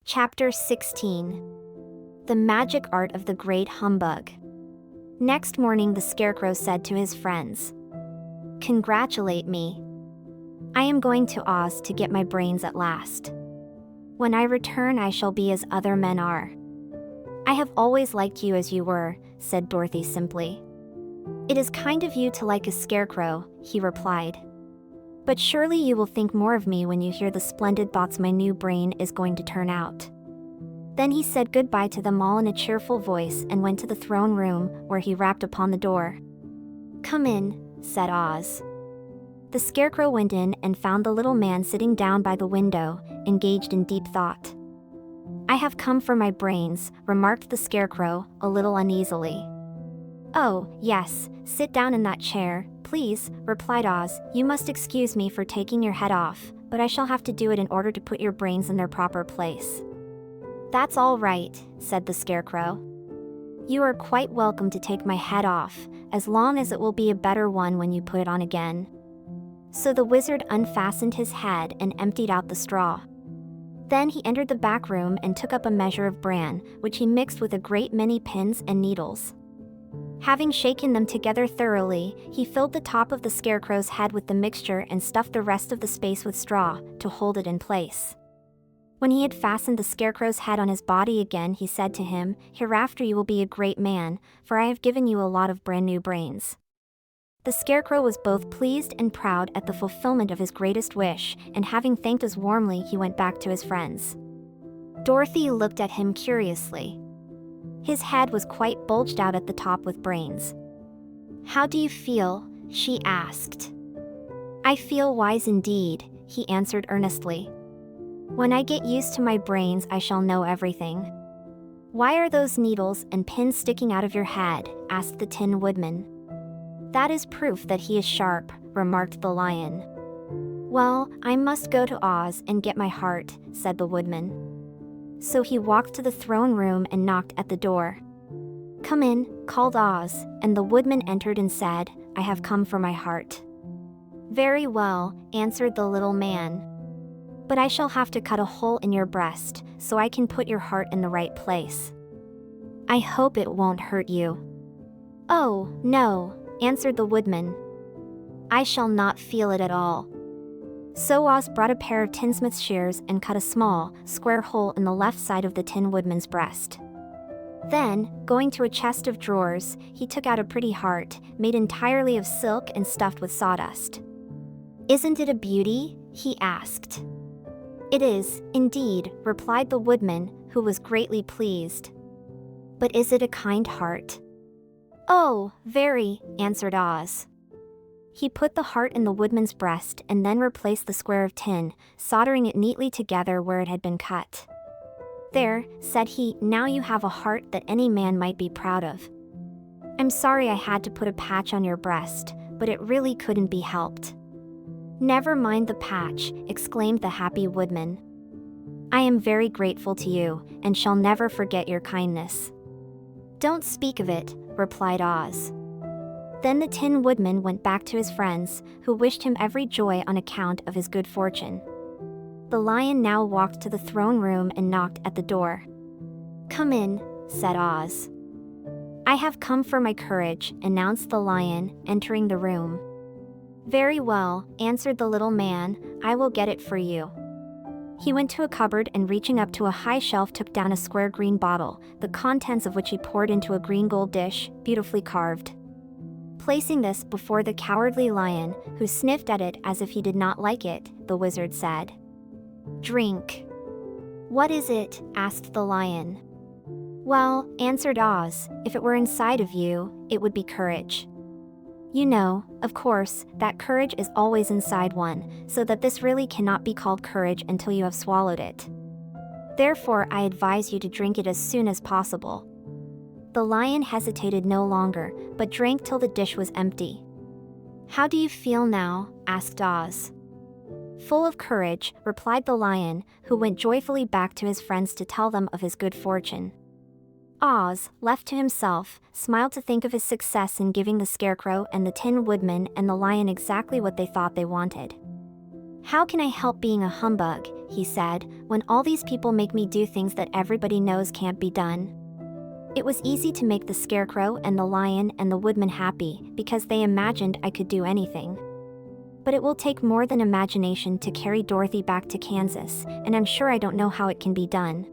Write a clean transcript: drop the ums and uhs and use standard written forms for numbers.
Chapter 16. The Magic Art of the Great Humbug. Next morning the Scarecrow said to his friends, "Congratulate me. I am going to Oz to get my brains at last. When I return I shall be as other men are." "I have always liked you as you were," said Dorothy simply. "It is kind of you to like a scarecrow," he replied. "But surely you will think more of me when you hear the splendid thoughts my new brain is going to turn out." Then he said goodbye to them all in a cheerful voice and went to the throne room, where he rapped upon the door. "Come in," said Oz. The Scarecrow went in and found the little man sitting down by the window, engaged in deep thought. "I have come for my brains," remarked the Scarecrow, a little uneasily. "Oh, yes, sit down in that chair, please," replied Oz. "You must excuse me for taking your head off, but I shall have to do it in order to put your brains in their proper place." "That's all right," said the Scarecrow. "You are quite welcome to take my head off, as long as it will be a better one when you put it on again." So the wizard unfastened his head and emptied out the straw. Then he entered the back room and took up a measure of bran, which he mixed with a great many pins and needles. Having shaken them together thoroughly, he filled the top of the Scarecrow's head with the mixture and stuffed the rest of the space with straw, to hold it in place. When he had fastened the Scarecrow's head on his body again, he said to him, "Hereafter you will be a great man, for I have given you a lot of brand new brains." The Scarecrow was both pleased and proud at the fulfillment of his greatest wish, and having thanked us warmly, he went back to his friends. Dorothy looked at him curiously. His head was quite bulged out at the top with brains. "How do you feel?" she asked. "I feel wise indeed," he answered earnestly. "When I get used to my brains I shall know everything." "Why are those needles and pins sticking out of your head?" asked the Tin Woodman. "That is proof that he is sharp," remarked the Lion. "Well, I must go to Oz and get my heart," said the Woodman. So he walked to the throne room and knocked at the door. "Come in," called Oz, and the Woodman entered and said, "I have come for my heart." "Very well," answered the little man. "But I shall have to cut a hole in your breast, so I can put your heart in the right place. I hope it won't hurt you." "Oh, no," answered the Woodman. "I shall not feel it at all." So Oz brought a pair of tinsmith's shears and cut a small, square hole in the left side of the Tin Woodman's breast. Then, going to a chest of drawers, he took out a pretty heart, made entirely of silk and stuffed with sawdust. "Isn't it a beauty?" he asked. "It is, indeed," replied the Woodman, who was greatly pleased. "But is it a kind heart?" "Oh, very," answered Oz. He put the heart in the Woodman's breast and then replaced the square of tin, soldering it neatly together where it had been cut. "There," said he, "now you have a heart that any man might be proud of. I'm sorry I had to put a patch on your breast, but it really couldn't be helped." "Never mind the patch," exclaimed the happy Woodman. "I am very grateful to you, and shall never forget your kindness." "Don't speak of it," replied Oz. Then the Tin Woodman went back to his friends, who wished him every joy on account of his good fortune. The Lion now walked to the throne room and knocked at the door. "Come in," said Oz. "I have come for my courage," announced the Lion, entering the room. "Very well," answered the little man, "I will get it for you." He went to a cupboard and reaching up to a high shelf took down a square green bottle, the contents of which he poured into a green gold dish, beautifully carved. Placing this before the cowardly Lion, who sniffed at it as if he did not like it, the wizard said, "Drink." "What is it?" asked the Lion. "Well," answered Oz, "if it were inside of you, it would be courage. You know, of course, that courage is always inside one, so that this really cannot be called courage until you have swallowed it. Therefore I advise you to drink it as soon as possible." The Lion hesitated no longer, but drank till the dish was empty. "How do you feel now?" asked Oz. "Full of courage," replied the Lion, who went joyfully back to his friends to tell them of his good fortune. Oz, left to himself, smiled to think of his success in giving the Scarecrow and the Tin Woodman and the Lion exactly what they thought they wanted. "How can I help being a humbug," he said, "when all these people make me do things that everybody knows can't be done?" It was easy to make the Scarecrow and the Lion and the Woodman happy because they imagined I could do anything. But it will take more than imagination to carry Dorothy back to Kansas, and I'm sure I don't know how it can be done.